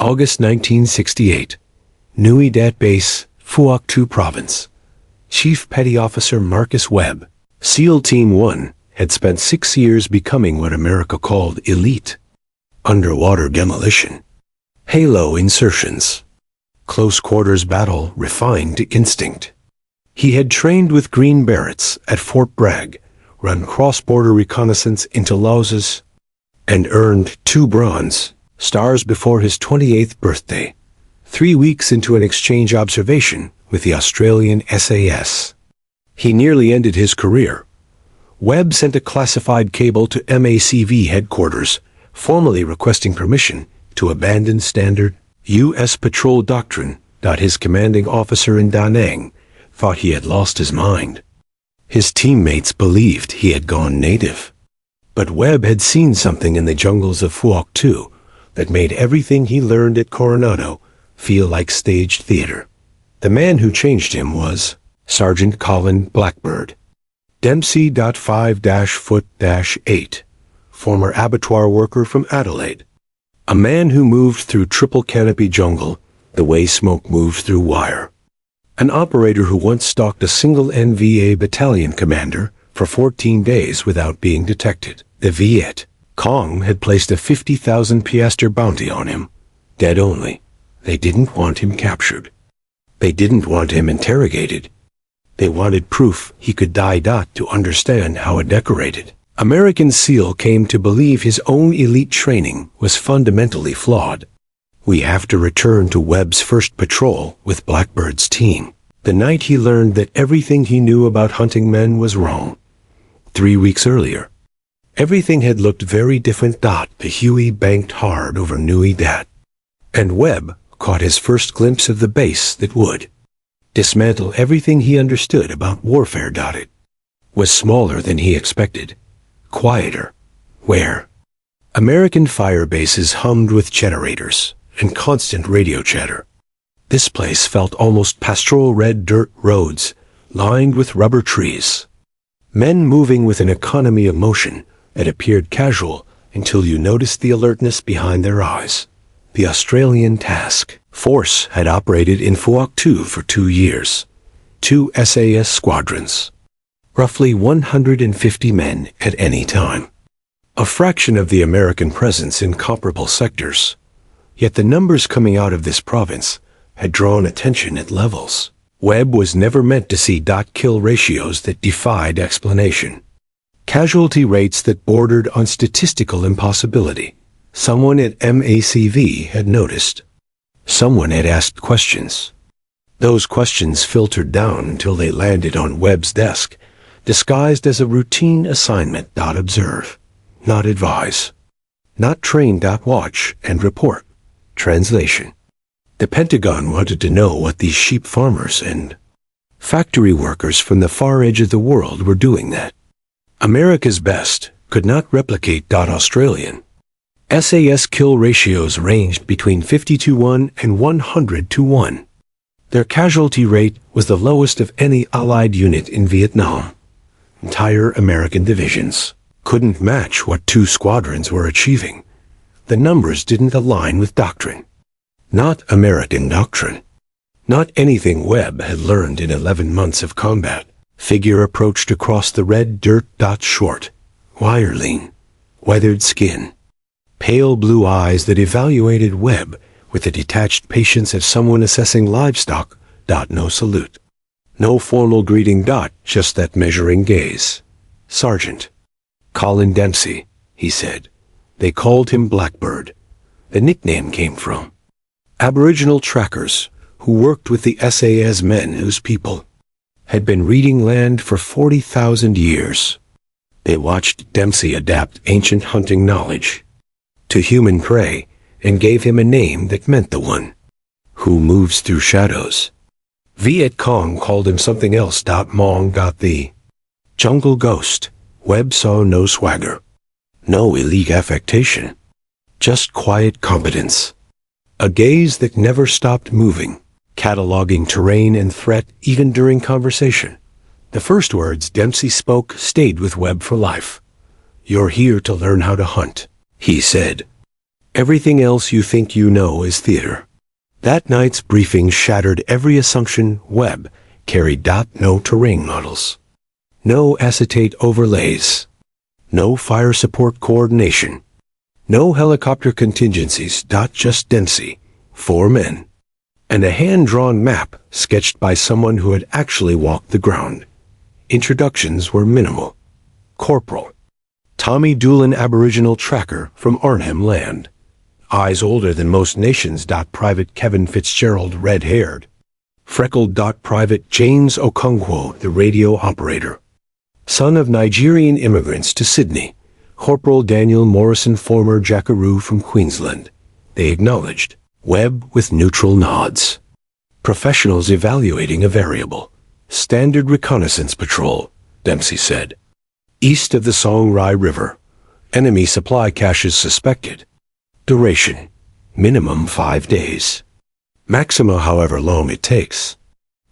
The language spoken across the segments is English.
August 1968. Nui Dat Base, Phuoc Tuy Province. Chief Petty Officer Marcus Webb, SEAL Team 1, had spent 6 years becoming what America called elite. Underwater demolition. Halo insertions. Close quarters battle refined to instinct. He had trained with Green Berets at Fort Bragg, run cross-border reconnaissance into Laos, and earned 2 bronze stars before his 28th birthday, 3 weeks into an exchange observation with the Australian SAS. He nearly ended his career. Webb sent a classified cable to MACV headquarters, formally requesting permission to abandon standard U.S. patrol doctrine. His commanding officer in Da Nang thought he had lost his mind. His teammates believed he had gone native. But Webb had seen something in the jungles of Phuoc Tuy that made everything he learned at Coronado feel like staged theater. The man who changed him was Sergeant Colin Blackbird. Dempsey 5-Foot-8, former abattoir worker from Adelaide. A man who moved through triple canopy jungle the way smoke moves through wire. An operator who once stalked a single NVA battalion commander for 14 days without being detected. The Viet Cong had placed a 50,000 piastre bounty on him. Dead only. They didn't want him captured. They didn't want him interrogated. They wanted proof he could die. To understand how a decorated American SEAL came to believe his own elite training was fundamentally flawed. We have to return to Webb's first patrol with Blackbird's team, the night he learned that everything he knew about hunting men was wrong. 3 weeks earlier, everything had looked very different. The Huey banked hard over Nui Dat, and Webb caught his first glimpse of the base that would dismantle everything he understood about warfare. It was smaller than he expected, quieter, where American fire bases hummed with generators and constant radio chatter. This place felt almost pastoral. Red dirt roads lined with rubber trees. Men moving with an economy of motion that appeared casual until you noticed the alertness behind their eyes. The Australian task force had operated in Phuoc Tuy for 2 years. 2 SAS squadrons. Roughly 150 men at any time. A fraction of the American presence in comparable sectors. Yet the numbers coming out of this province had drawn attention at levels Webb was never meant to see. Kill ratios that defied explanation. Casualty rates that bordered on statistical impossibility. Someone at MACV had noticed. Someone had asked questions. Those questions filtered down until they landed on Webb's desk, disguised as a routine assignment. Observe, not advise. Not train. Watch and report. Translation. The Pentagon wanted to know what these sheep farmers and factory workers from the far edge of the world were doing. That America's best could not replicate. Australian SAS kill ratios ranged between 50-1 and 100-1. Their casualty rate was the lowest of any Allied unit in Vietnam. Entire American divisions couldn't match what 2 squadrons were achieving. The numbers didn't align with doctrine. Not American doctrine. Not anything Webb had learned in 11 months of combat. Figure approached across the red dirt. Short, wire lean, weathered skin. Pale blue eyes that evaluated Webb with the detached patience of someone assessing livestock. No salute. No formal greeting. Just that measuring gaze. Sergeant Colin Dempsey, he said. They called him Blackbird. The nickname came from Aboriginal trackers who worked with the SAS men whose people had been reading land for 40,000 years. They watched Dempsey adapt ancient hunting knowledge to human prey and gave him a name that meant the one who moves through shadows. Viet Cong called him something else. Mong. The jungle ghost. Webb saw no swagger, no elite affectation, just quiet competence. A gaze that never stopped moving, cataloging terrain and threat even during conversation. The first words Dempsey spoke stayed with Webb for life. "You're here to learn how to hunt," he said. Everything else you think you know is theater. That night's briefing shattered every assumption. Webb carried no terrain models, no acetate overlays, no fire support coordination, no helicopter contingencies. Just Dempsey, 4 men, and a hand-drawn map sketched by someone who had actually walked the ground. Introductions were minimal. Corporal Tommy Doolan, Aboriginal tracker from Arnhem Land. Eyes older than most nations. Private Kevin Fitzgerald, red-haired. Freckled. Private James Okongwo, the radio operator. Son of Nigerian immigrants to Sydney. Corporal Daniel Morrison, former Jackaroo from Queensland. They acknowledged. Webb with neutral nods. Professionals evaluating a variable. Standard reconnaissance patrol, Dempsey said. East of the Song Rai River. Enemy supply caches suspected. Duration, minimum 5 days. Maxima however long it takes.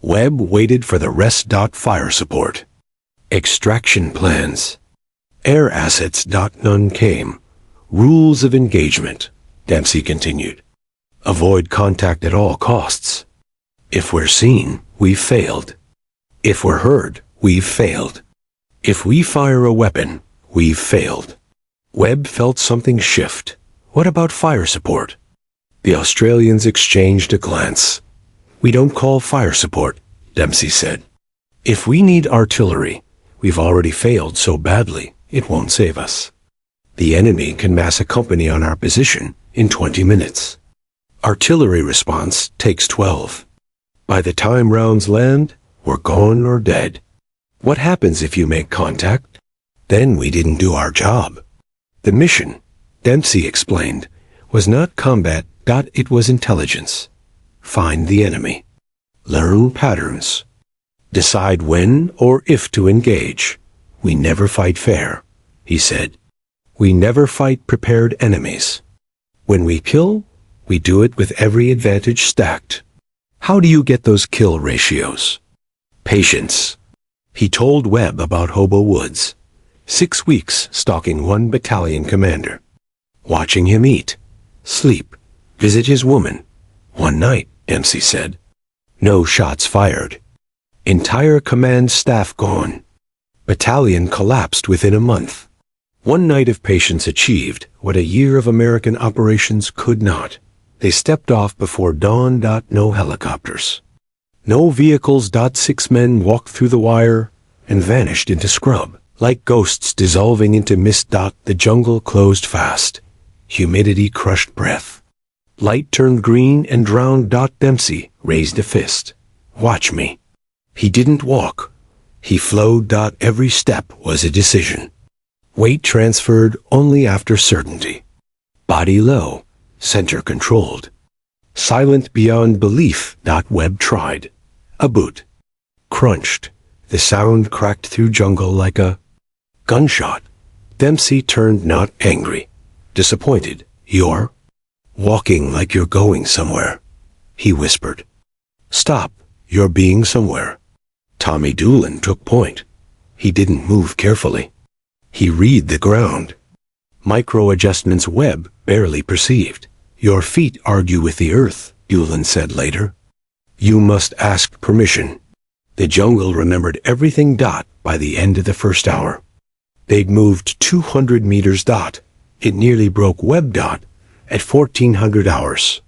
Webb waited for the rest. Fire support. Extraction plans. Air assets. None came. Rules of engagement, Dempsey continued. Avoid contact at all costs. If we're seen, we've failed. If we're heard, we've failed. If we fire a weapon, we've failed. Webb felt something shift. What about fire support? The Australians exchanged a glance. We don't call fire support, Dempsey said. If we need artillery, we've already failed so badly, it won't save us. The enemy can mass a company on our position in 20 minutes. Artillery response takes 12. By the time rounds land, we're gone or dead. What happens if you make contact? Then we didn't do our job. The mission, Dempsey explained, was not combat. It was intelligence. Find the enemy. Learn patterns. Decide when or if to engage. We never fight fair, he said. We never fight prepared enemies. When we kill, we do it with every advantage stacked. How do you get those kill ratios? Patience. He told Webb about Hobo Woods. 6 weeks stalking one battalion commander. Watching him eat, sleep, visit his woman. One night, Dempsey said. No shots fired. Entire command staff gone. Battalion collapsed within a month. One night of patience achieved what a year of American operations could not. They stepped off before dawn. No helicopters. No vehicles. 6 men walked through the wire and vanished into scrub, like ghosts dissolving into mist. The jungle closed fast. Humidity crushed breath. Light turned green and drowned. Dempsey raised a fist. Watch me. He didn't walk. He flowed. Every step was a decision. Weight transferred only after certainty. Body low, center controlled. Silent beyond belief. Webb tried. A boot. Crunched. The sound cracked through jungle like a gunshot. Dempsey turned, not angry, disappointed. You're walking like you're going somewhere, he whispered. Stop, you're being somewhere. Tommy Doolan took point. He didn't move carefully. He read the ground. Micro adjustments Webb barely perceived. Your feet argue with the earth, Doolan said later. You must ask permission. The jungle remembered everything. By the end of the first hour, they'd moved 200 meters. It nearly broke Webb. At 1400 hours.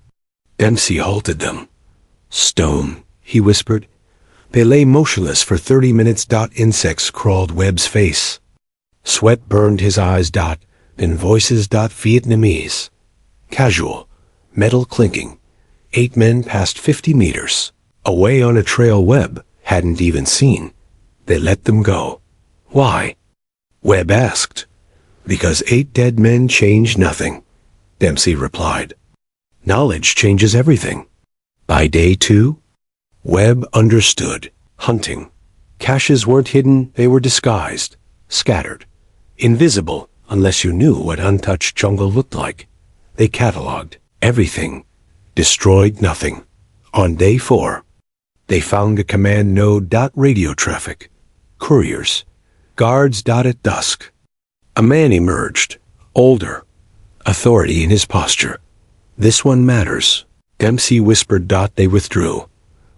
Dempsey halted them. Stone, he whispered. They lay motionless for 30 minutes. Insects crawled Webb's face. Sweat burned his eyes. Then voices. Vietnamese. Casual. Metal clinking. 8 men passed 50 meters. Away on a trail Webb hadn't even seen. They let them go. Why? Webb asked. Because 8 dead men changed nothing, Dempsey replied. Knowledge changes everything. By day 2, Webb understood. Hunting. Caches weren't hidden, they were disguised, scattered, invisible unless you knew what untouched jungle looked like. They cataloged everything, destroyed nothing. On day 4, they found a command node. Radio traffic, couriers, guards. At dusk, a man emerged, older, authority in his posture. This one matters. Dempsey whispered. They withdrew.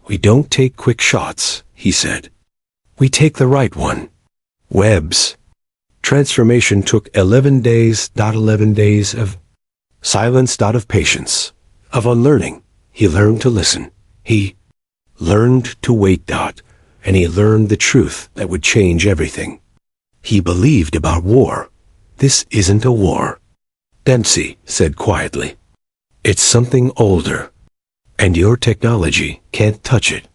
We don't take quick shots, he said. We take the right one. Webb's transformation took 11 days. 11 days of silence. Of patience. Of unlearning. He learned to listen. He learned to wait. And he learned the truth that would change everything. He believed about war. This isn't a war, Dempsey said quietly. It's something older. And your technology can't touch it.